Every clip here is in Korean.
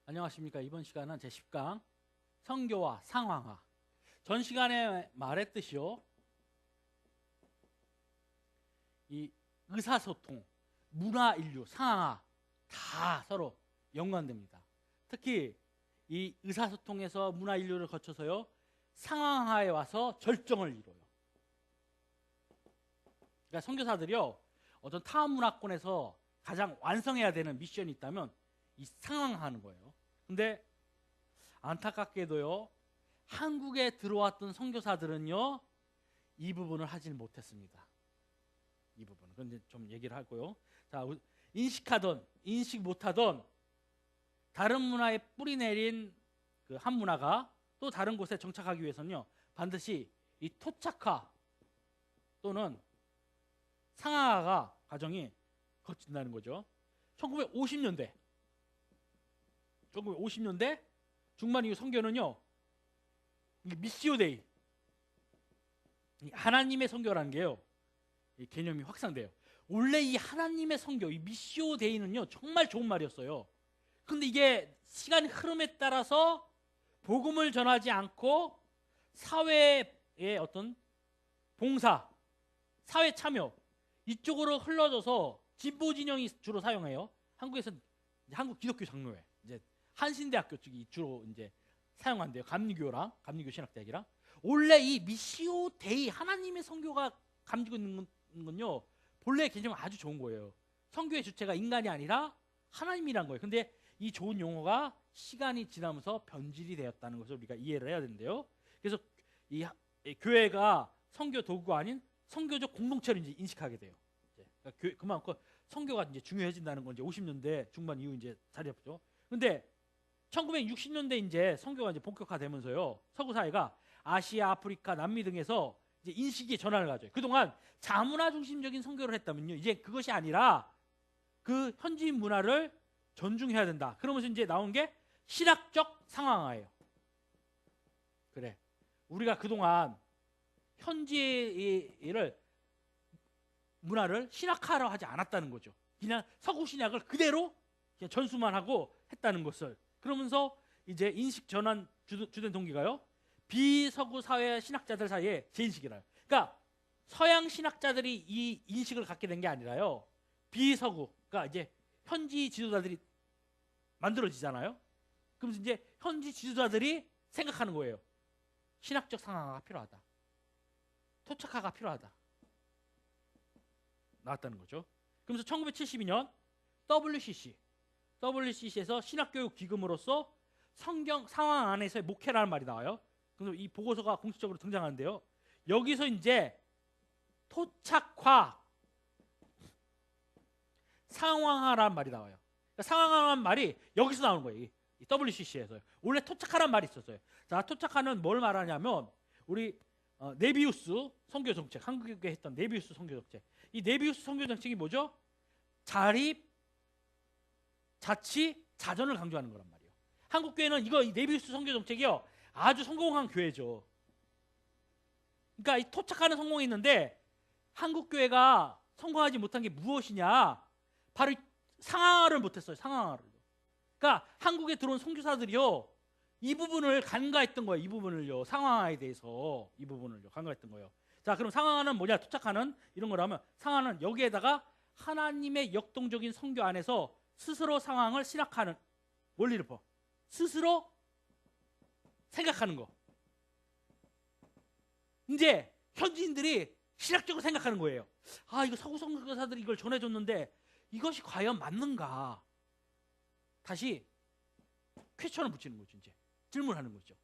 안녕하십니까. 이번 시간은 제10강 성교와 상황화. 전 시간에 말했듯이요, 이 의사소통, 문화인류, 상황화 다 서로 연관됩니다. 특히 이 의사소통에서 문화인류를 거쳐서요, 상황화에 와서 절정을 이뤄요. 그러니까 선교사들이요, 어떤 타원 문화권에서 가장 완성해야 되는 미션이 있다면 이 상황화하는 거예요. 근데 안타깝게도요, 한국에 들어왔던 선교사들은요, 이 부분을 하질 못했습니다. 이 부분. 그런데 좀 얘기를 하고요. 자, 인식하던 인식 못하던 다른 문화에 뿌리 내린 그 한 문화가 또 다른 곳에 정착하기 위해서는요, 반드시 이 토착화 또는 상하가 과정이 거친다는 거죠. 1950년대 중반 이후 선교는요, 미시오 데이, 하나님의 선교라는 게요, 이 개념이 확산돼요. 원래 이 하나님의 선교, 이 미시오 데이는요, 정말 좋은 말이었어요. 근데 이게 시간의 흐름에 따라서 복음을 전하지 않고 사회의 어떤 봉사, 사회 참여 이쪽으로 흘러져서 진보 진영이 주로 사용해요. 한국에서는 한국 기독교 장로회, 이제 한신대학교 쪽이 주로 이제 사용한대요. 감리교랑 감리교 신학대학이랑. 원래 이 미시오 데이, 하나님의 선교가 감지고 있는 건요, 본래 개념은 아주 좋은 거예요. 선교의 주체가 인간이 아니라 하나님이란 거예요. 근데 이 좋은 용어가 시간이 지나면서 변질이 되었다는 것을 우리가 이해를 해야 되는데요. 그래서 이 교회가 선교 도구가 아닌 선교적 공동체를 이제 인식하게 돼요. 그러니까 그만큼 선교가 이제 중요해진다는 건 이제 50년대 중반 이후 이제 자리 잡죠. 근데 1960년대 이제 선교가 이제 본격화되면서요, 서구 사회가 아시아, 아프리카, 남미 등에서 이제 인식의 전환을 가져요. 그동안 자문화 중심적인 선교를 했다면요, 이제 그것이 아니라 그 현지인 문화를 존중해야 된다. 그러면서 이제 나온 게 신학적 상황화예요. 그래, 우리가 그동안 현지를 문화를 신학화로 하지 않았다는 거죠. 그냥 서구 신학을 그대로 그냥 전수만 하고 했다는 것을. 그러면서 이제 인식 전환 주된 동기가요, 비서구 사회 신학자들 사이에 재인식이라요. 그러니까 서양 신학자들이 이 인식을 갖게 된 게 아니라요, 비서구, 그러니까 이제 현지 지도자들이 만들어지잖아요. 그러면서 이제 현지 지도자들이 생각하는 거예요. 신학적 상황화가 필요하다, 토착화가 필요하다, 나왔다는 거죠. 그러면서 1972년 WCC에서 신학교육기금으로서 성경 상황 안에서의 목회라는 말이 나와요. 그래서 이 보고서가 공식적으로 등장하는데요, 여기서 이제 토착화, 상황화라는 말이 나와요. 그러니까 상황화라는 말이 여기서 나오는 거예요. 이 WCC에서. 원래 토착화라는 말이 있었어요. 자, 토착화는 뭘 말하냐면 우리 네비우스 선교 정책, 한국에 했던 네비우스 선교 정책. 이 네비우스 선교 정책이 뭐죠? 자립, 자치, 자전을 강조하는 거란 말이에요. 한국 교회는 이 네비우스 선교 정책이요, 아주 성공한 교회죠. 그러니까 이 토착하는 성공이 있는데 한국 교회가 성공하지 못한 게 무엇이냐? 바로 상황화를 못했어요. 상황화를. 그러니까 한국에 들어온 선교사들이요, 이 부분을 간과했던 거예요. 이 부분을요, 상황화에 대해서 이 부분을요 간과했던 거예요. 자, 그럼 상황화는 뭐냐? 토착하는 이런 거라면 상황화는 여기에다가 하나님의 역동적인 선교 안에서 스스로 상황을 신학하는 원리를 봐. 스스로 생각하는 거. 이제 현지인들이 신학적으로 생각하는 거예요. 아, 이거 서구 선교사들이 이걸 전해줬는데 이것이 과연 맞는가? 다시 퀘스천을 붙이는 거죠. 이제 질문하는 거죠.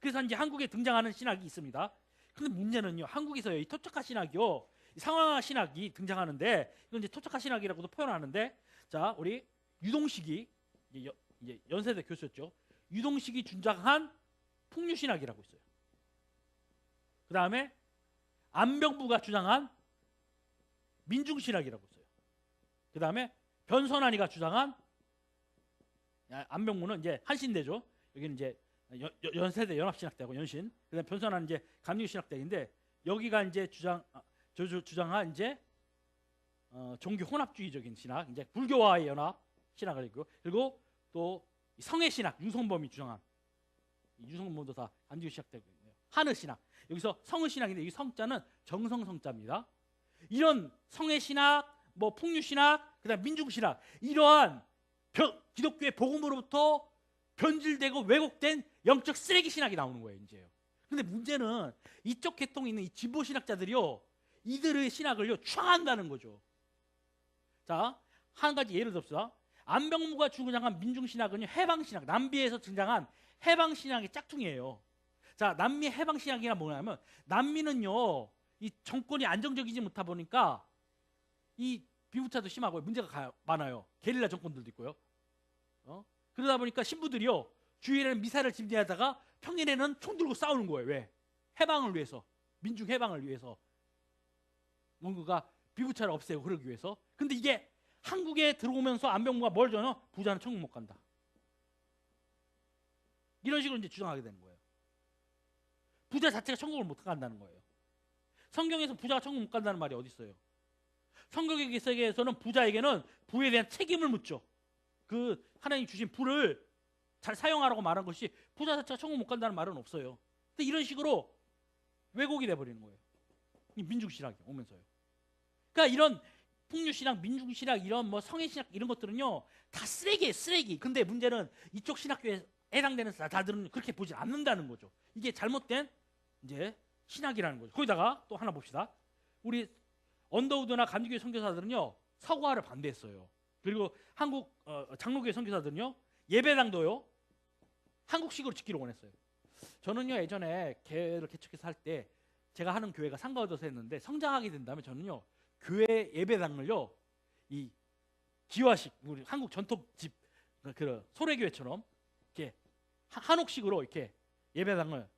그래서 이제 한국에 등장하는 신학이 있습니다. 근데 문제는요, 한국에서요, 이 토착화 신학이요, 상황화 신학이 등장하는데, 이건 이제 토착화 신학이라고도 표현하는데, 자, 우리 유동식이 이제 연세대 교수였죠. 유동식이 주장한 풍류 신학이라고 있어요. 그 다음에 안병부가 주장한 민중 신학이라고 있어요. 그 다음에 변선환이가 주장한, 안병무는 이제 한신대죠. 여기는 이제 연세대 연합신학대하고 연신. 그다음 변선환은 이제 감리교신학대인데, 여기가 이제 주장한 이제 종교 혼합주의적인 신학, 이제 불교와의 연합 신학을 있고, 그리고 또 성의 신학, 유성범이 주장한, 유성범도 다 간주교 시작되고 있네요. 한의 신학, 여기서 성의 신학인데 이 성자는 정성 성자입니다. 이런 성의 신학, 뭐 풍류 신학, 그다음 민중 신학, 이러한 기독교의 복음으로부터 변질되고 왜곡된 영적 쓰레기 신학이 나오는 거예요, 이제요. 근데 문제는 이쪽 계통에 있는 이 진보 신학자들이요, 이들의 신학을요 추앙한다는 거죠. 자, 한 가지 예를 들읍시다. 안병무가 주장한 민중 신학은요, 해방 신학, 남미에서 등장한 해방 신학의 짝퉁이에요. 자, 남미 해방 신학이란 뭐냐면, 남미는요 이 정권이 안정적이지 못하다 보니까 이 비부차도 심하고 문제가 많아요. 게릴라 정권들도 있고요. 그러다 보니까 신부들이요 주일에는 미사를 집례하다가 평일에는 총 들고 싸우는 거예요. 왜? 해방을 위해서, 민중 해방을 위해서, 뭔가가 비부차를 없애고 그러기 위해서. 근데 이게 한국에 들어오면서 안병무가 뭘 줘요? 부자는 천국 못 간다, 이런 식으로 이제 주장하게 되는 거예요. 부자 자체가 천국을 못 간다는 거예요. 성경에서 부자가 천국 못 간다는 말이 어디 있어요? 성경의 세계에서는 부자에게는 부에 대한 책임을 묻죠. 그 하나님 주신 부를 잘 사용하라고 말한 것이, 부자 자체가 천국 못 간다는 말은 없어요. 근데 이런 식으로 왜곡이 돼버리는 거예요, 이 민중신학이 오면서요. 그러니까 이런 풍류신학, 민중신학, 이런 뭐 성애신학 이런 것들은요 다 쓰레기예요, 쓰레기. 근데 문제는 이쪽 신학교에 해당되는 자들은 그렇게 보지 않는다는 거죠. 이게 잘못된 이제 신학이라는 거죠. 거기다가 또 하나 봅시다. 우리 언더우드나 감리교회 선교사들은요 서구화를 반대했어요. 그리고 한국 장로교회 선교사들은요 예배당도요 한국식으로 짓기를 원했어요. 저는요 예전에 교회를 개척해서 할 때 제가 하는 교회가 상가 얻어서 했는데, 성장하게 된다면 저는요 교회 예배당을요 이 기와식, 우리 한국 전통집 그 소래교회처럼 이렇게 한옥식으로 이렇게 예배당을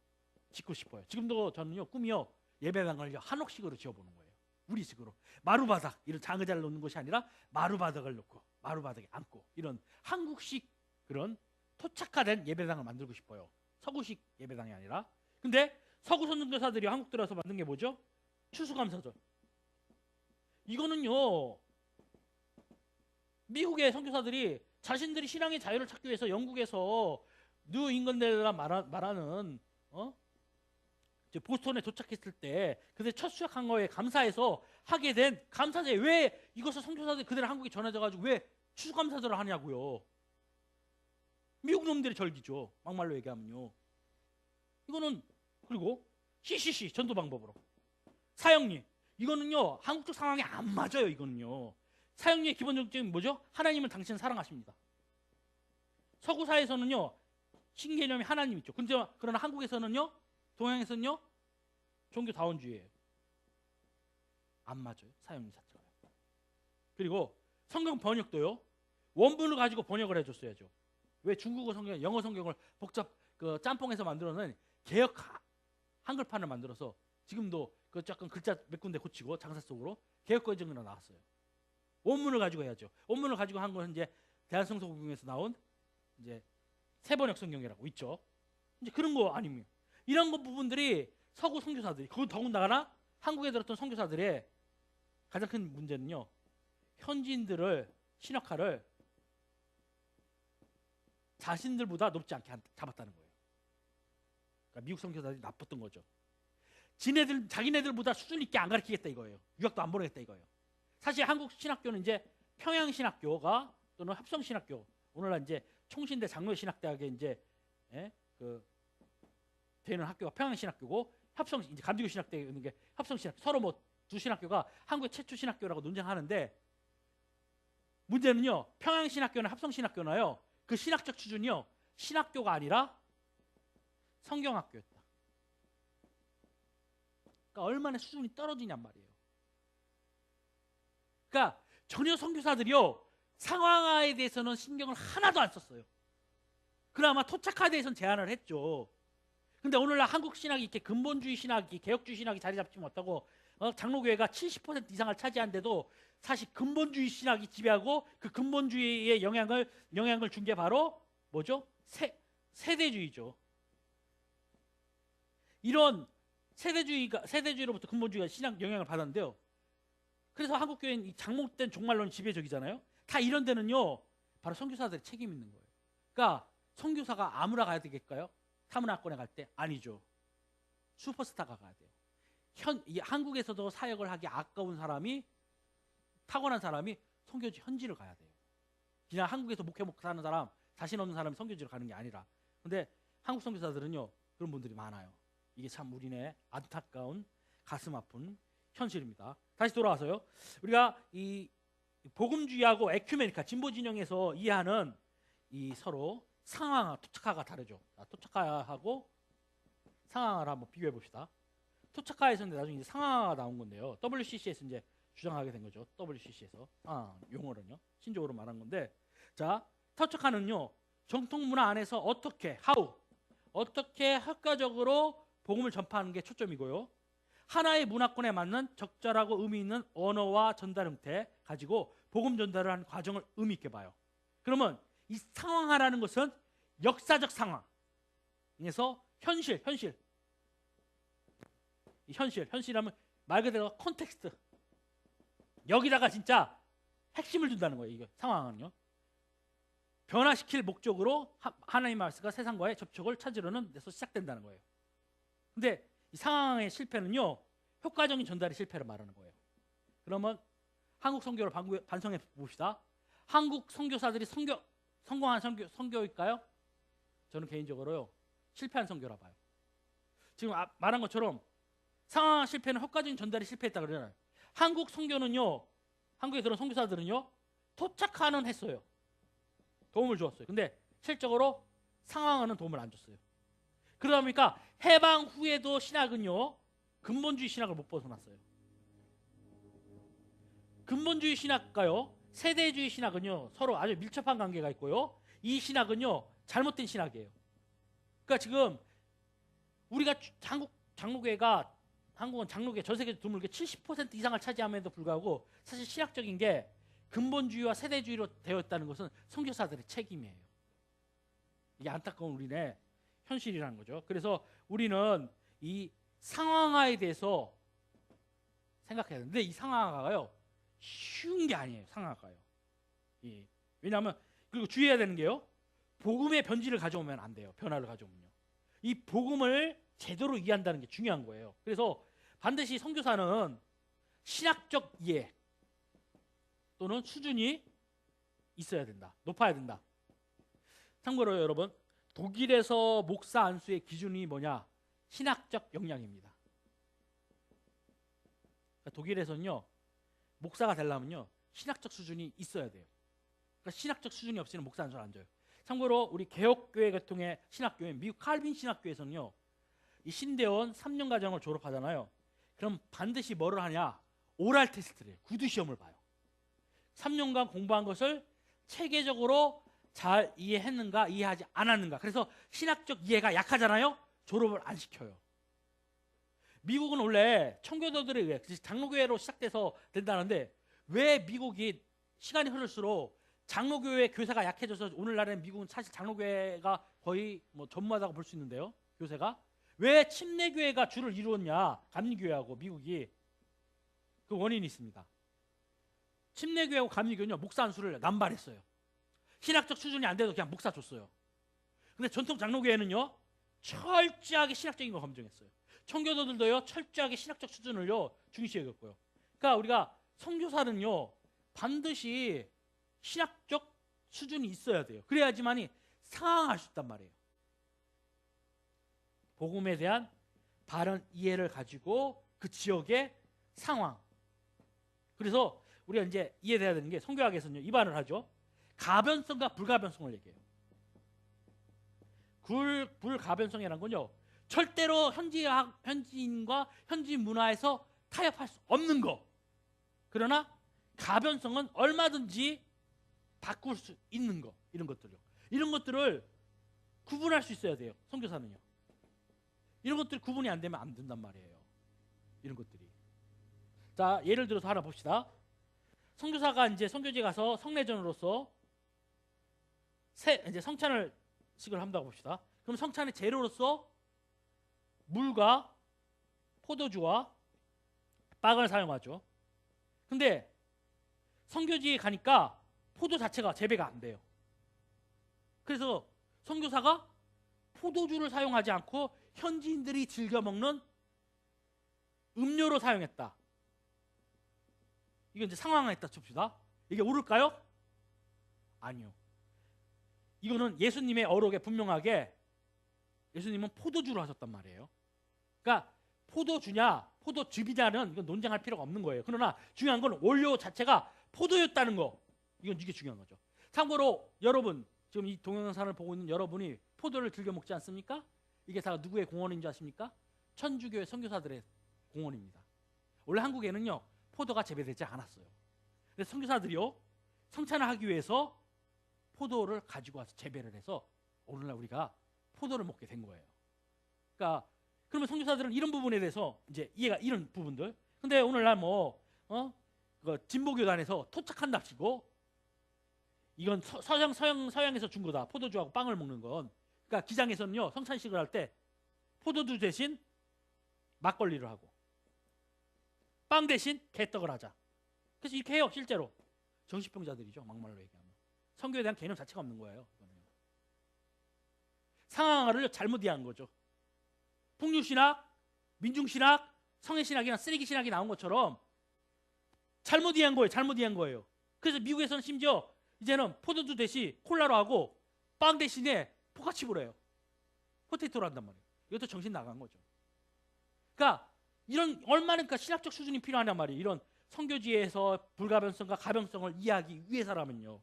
짓고 싶어요. 지금도 저는요 꿈이요 예배당을 한옥식으로 지어보는 거예요. 우리식으로 마루바닥, 이런 장의자를 놓는 것이 아니라 마루바닥을 놓고 마루바닥에 앉고, 이런 한국식 그런 토착화된 예배당을 만들고 싶어요. 서구식 예배당이 아니라. 근데 서구 선교사들이 한국 들어와서 만든 게 뭐죠? 추수감사절. 이거는요 미국의 선교사들이 자신들이 신앙의 자유를 찾기 위해서 영국에서 뉴 잉글랜드라 말하는 보스턴에 도착했을 때 그때 첫 수확한 거에 감사해서 하게 된 감사제. 왜 이것을 선교사들이 그대로 한국에 전해져가지고 왜 추수감사절을 하냐고요. 미국 놈들의 절기죠, 막말로 얘기하면요. 이거는. 그리고 CCC 전도 방법으로 사형리, 이거는요 한국적 상황에 안 맞아요. 이거는요 사형리의 기본적인 뭐죠? 하나님은 당신을 사랑하십니다. 서구사에서는요 신개념이 하나님 있죠. 그러나 한국에서는요, 동양에서는요 종교 다원주의예요. 안 맞아요, 사형리 자체가. 그리고 성경 번역도요 원문을 가지고 번역을 해줬어야죠. 왜? 중국어 성경, 영어 성경을 복잡 짬뽕해서 만들어낸 개역 한글판을 만들어서 지금도 그 약간 글자 몇 군데 고치고 장사 속으로 개역거정으로 나왔어요. 원문을 가지고 해야죠. 원문을 가지고 한 건 이제 대한성서공부에서 나온 이제 세번역 성경이라고 있죠. 이제 그런 거 아닙니까? 이런 거 부분들이 서구 선교사들이, 그건 더군다나 한국에 들었던 선교사들의 가장 큰 문제는요, 현지인들을 신학화를 자신들보다 높지 않게 잡았다는 거예요. 그러니까 미국 선교사들이 나빴던 거죠. 자기네들보다 수준 있게 안 가르치겠다 이거예요. 유학도 안 보내겠다 이거예요. 사실 한국 신학교는 이제 평양 신학교가 또는 합성 신학교, 오늘날 이제 총신대 장로회 신학대학에 이제 되는 학교가 평양 신학교고, 합성 이제 감리교 신학대에 있는 게 합성 신학교, 서로 뭐 두 신학교가 한국의 최초 신학교라고 논쟁하는데, 문제는요 평양 신학교나 합성 신학교나요 그 신학적 수준이요 신학교가 아니라 성경학교였다. 그러니까 얼마나 수준이 떨어지냔 말이에요. 그러니까 전혀 선교사들이요 상황화에 대해서는 신경을 하나도 안 썼어요. 그나마 토착화에 대해서는 제안을 했죠. 근데 오늘날 한국 신학이 이렇게 근본주의 신학이, 개혁주의 신학이 자리 잡지 못하고 장로교회가 70% 이상을 차지한데도 사실 근본주의 신학이 지배하고, 그 근본주의의 영향을 준 게 바로 뭐죠? 세대주의죠. 이런 세대주의로부터 근본주의가 신학 영향을 받았는데요. 그래서 한국 교회는 이 장목된 종말론 지배적이잖아요. 다 이런 데는요 바로 선교사들의 책임이 있는 거예요. 그러니까 선교사가 아무나 가야 되겠까요? 타문화권에 갈 때? 아니죠. 슈퍼스타가 가야 돼요. 이 한국에서도 사역을 하기 아까운 사람이, 타고난 사람이 선교지 현지를 가야 돼요. 그냥 한국에서 목회하는 사람, 자신 없는 사람이 선교지를 가는 게 아니라. 근데 한국 선교사들은요, 그런 분들이 많아요. 이게 참 우리네 안타까운, 가슴 아픈 현실입니다. 다시 돌아와서요, 우리가 이 복음주의하고 에큐메니카, 진보 진영에서 이해하는 이 서로 상황, 토착화가 다르죠. 토착화하고 상황을 한번 비교해 봅시다. 토착화에서는 나중에 이제 상황화가 나온 건데요. WCC에서 이제 주장하게 된 거죠. WCC에서 용어는요, 신조어로 말한 건데, 자, 토착화는요, 정통 문화 안에서 어떻게 효과적으로 복음을 전파하는 게 초점이고요. 하나의 문화권에 맞는 적절하고 의미 있는 언어와 전달 형태 가지고 복음 전달을 하는 과정을 의미 있게 봐요. 그러면 이 상황화라는 것은 역사적 상황, 그래서 현실하면 말 그대로 컨텍스트, 여기다가 진짜 핵심을 준다는 거예요. 이거 상황은요, 변화시킬 목적으로 하나님의 말씀과 세상과의 접촉을 찾으려는 데서 시작된다는 거예요. 근데 이 상황의 실패는요, 효과적인 전달의 실패를 말하는 거예요. 그러면 한국 선교를 반성해 봅시다. 한국 선교사들이 성공한 선교일까요? 저는 개인적으로요, 실패한 선교라 봐요. 지금 말한 것처럼 상황 실패는 효과적인 전달이 실패했다 그러잖아요. 한국 선교는요, 한국에 그런 선교사들은요, 토착화는 했어요. 도움을 주었어요. 근데 실적으로 상황은 도움을 안 줬어요. 그러다 보니까 해방 후에도 신학은요, 근본주의 신학을 못 벗어났어요. 근본주의 신학과요, 세대주의 신학은요, 서로 아주 밀접한 관계가 있고요. 이 신학은요, 잘못된 신학이에요. 그러니까 지금 우리가 한국은 장로교회 전 세계 드물게 70% 이상을 차지함에도 불구하고 사실 신학적인 게 근본주의와 세대주의로 되어 있다는 것은 선교사들의 책임이에요. 이게 안타까운 우리네 현실이라는 거죠. 그래서 우리는 이 상황화에 대해서 생각해야 되는데, 이 상황화가요, 쉬운 게 아니에요. 상황화가요. 왜냐하면, 그리고 주의해야 되는 게요, 복음의 변질을 가져오면 안 돼요. 변화를 가져오면요. 이 복음을 제대로 이해한다는 게 중요한 거예요. 그래서 반드시 선교사는 신학적 이해 또는 수준이 있어야 된다. 높아야 된다. 참고로 여러분, 독일에서 목사 안수의 기준이 뭐냐? 신학적 역량입니다. 그러니까 독일에서는요, 목사가 되려면요, 신학적 수준이 있어야 돼요. 그러니까 신학적 수준이 없이는 목사 안수를 안 줘요. 참고로 우리 개혁교회 계통의 신학교회, 미국 칼빈 신학교에서는요, 이 신대원 3년 과정을 졸업하잖아요. 그럼 반드시 뭐를 하냐? 오랄 테스트를 해요. 구두 시험을 봐요. 3년간 공부한 것을 체계적으로 잘 이해했는가, 이해하지 않았는가. 그래서 신학적 이해가 약하잖아요. 졸업을 안 시켜요. 미국은 원래 청교도들에 의해 장로교회로 시작돼서 된다는데, 왜 미국이 시간이 흐를수록 장로교회 교세가 약해져서 오늘날에는 미국은 사실 장로교회가 거의 뭐 전무하다고 볼 수 있는데요. 교세가 왜 침례교회가 주를 이루었냐? 감리교회하고 미국이 그 원인이 있습니다. 침례교회하고 감리교회는요, 목사 안수를 남발했어요. 신학적 수준이 안 돼도 그냥 목사 줬어요. 근데 전통 장로교회는요, 철저하게 신학적인 걸 검증했어요. 청교도들도요, 철저하게 신학적 수준을요 중시 여겼고요. 그러니까 우리가 선교사는요, 반드시 신학적 수준이 있어야 돼요. 그래야지만이 상황할 수 있단 말이에요. 복음에 대한 바른 이해를 가지고 그 지역의 상황. 그래서 우리가 이제 이해돼야 되는 게, 선교학에서는요, 이반을 하죠. 가변성과 불가변성을 얘기해요. 불가변성이라는 건요, 절대로 현지인과 현지 문화에서 타협할 수 없는 거. 그러나 가변성은 얼마든지 바꿀 수 있는 거. 이런 것들요. 이런 것들을 구분할 수 있어야 돼요. 선교사는요. 이런 것들이 구분이 안 되면 안 된단 말이에요. 이런 것들이. 자, 예를 들어서 하나 봅시다. 선교사가 이제 선교지에 가서 성례전으로서 이제 성찬을식을 한다고 봅시다. 그럼 성찬의 재료로서 물과 포도주와 빵을 사용하죠. 근데 선교지에 가니까 포도 자체가 재배가 안 돼요. 그래서 선교사가 포도주를 사용하지 않고 현지인들이 즐겨 먹는 음료로 사용했다. 이거 이제 상황화했다 칩시다. 이게 옳을까요? 아니요. 이거는 예수님의 어록에 분명하게 예수님은 포도주로 하셨단 말이에요. 그러니까 포도주냐 포도즙이냐는 이건 논쟁할 필요가 없는 거예요. 그러나 중요한 건 원료 자체가 포도였다는 거. 이게 중요한 거죠. 참고로 여러분 지금 이 동영상을 보고 있는 여러분이 포도를 즐겨 먹지 않습니까? 이게 다 누구의 공헌인 줄 아십니까? 천주교의 선교사들의 공헌입니다. 원래 한국에는요 포도가 재배되지 않았어요. 그래서 선교사들이요 성찬을 하기 위해서 포도를 가지고 와서 재배를 해서 오늘날 우리가 포도를 먹게 된 거예요. 그러니까 그러면 선교사들은 이런 부분에 대해서 이제 이해가 이런 부분들. 근데 오늘날 그 진보교단에서 토착한답시고 이건 서양에서 준 거다. 포도주하고 빵을 먹는 건. 그러니까 기장에서는요 성찬식을 할 때 포도주 대신 막걸리를 하고 빵 대신 개떡을 하자. 그래서 이렇게 해요 실제로. 정신병자들이죠 막말로 얘기하면. 선교에 대한 개념 자체가 없는 거예요. 상황화를 잘못 이해한 거죠. 풍류신학, 민중신학, 성애신학이나 쓰레기신학이 나온 것처럼 잘못 이해한 거예요. 잘못 이해한 거예요. 그래서 미국에서는 심지어 이제는 포도주 대신 콜라로 하고 빵 대신에 포카치보로 해요. 포테이토로 한단 말이에요. 이것도 정신 나간 거죠. 그러니까 이런 얼마나 그러니까 신학적 수준이 필요하냔 말이에요. 이런 선교지에서 불가변성과 가변성을 이해하기 위해서라면요.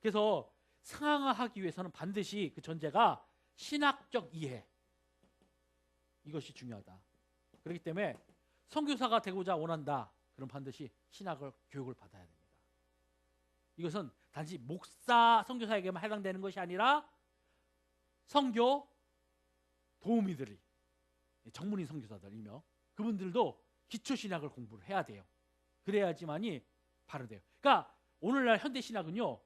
그래서 상황화하기 위해서는 반드시 그 전제가 신학적 이해. 이것이 중요하다. 그렇기 때문에 선교사가 되고자 원한다. 그럼 반드시 신학을 교육을 받아야 됩니다. 이것은 단지 목사 선교사에게만 해당되는 것이 아니라 선교 도우미들이 정문인 선교사들 일명 그분들도 기초 신학을 공부를 해야 돼요. 그래야지만이 바르돼요. 그러니까 오늘날 현대 신학은요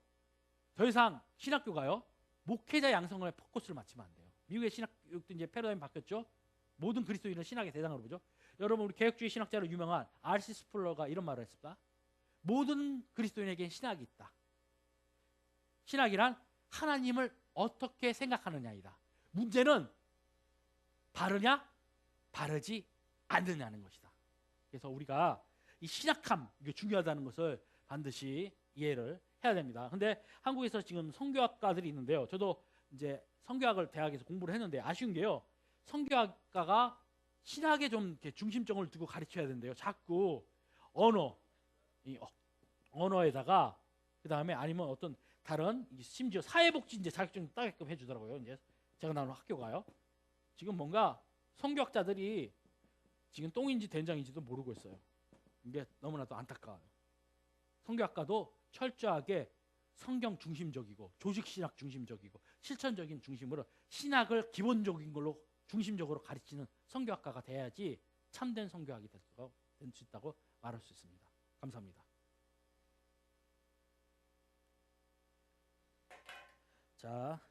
더 이상 신학교가요 목회자 양성에 포커스를 맞추면 안 돼요. 미국의 신학교육도 이제 패러다임이 바뀌었죠. 모든 그리스도인은 신학의 대상으로 보죠. 여러분 우리 개혁주의 신학자로 유명한 R.C. 스플러가 이런 말을 했습니다. 모든 그리스도인에게 신학이 있다. 신학이란 하나님을 어떻게 생각하느냐이다. 문제는 바르냐 바르지 않느냐는 것이다. 그래서 우리가 이 신학함 이게 중요하다는 것을 반드시 이해를 해야 됩니다. 근데 한국에서 지금 선교학과들이 있는데요. 저도 이제 선교학을 대학에서 공부를 했는데 아쉬운 게요. 선교학과가 신학에 좀 이렇게 중심점을 두고 가르쳐야 되는데요. 자꾸 언어에다가 그 다음에 아니면 어떤 다른 심지어 사회복지 이제 자격증 따게끔 해주더라고요. 이제 제가 나오는 학교가요. 지금 뭔가 선교학자들이 지금 똥인지 된장인지도 모르고 있어요. 이게 너무나도 안타까워요. 선교학과도 철저하게 성경 중심적이고 조직신학 중심적이고 실천적인 중심으로 신학을 기본적인 걸로 중심적으로 가르치는 선교학과가 돼야지 참된 선교학이 될 수 있다고 말할 수 있습니다. 감사합니다. 자.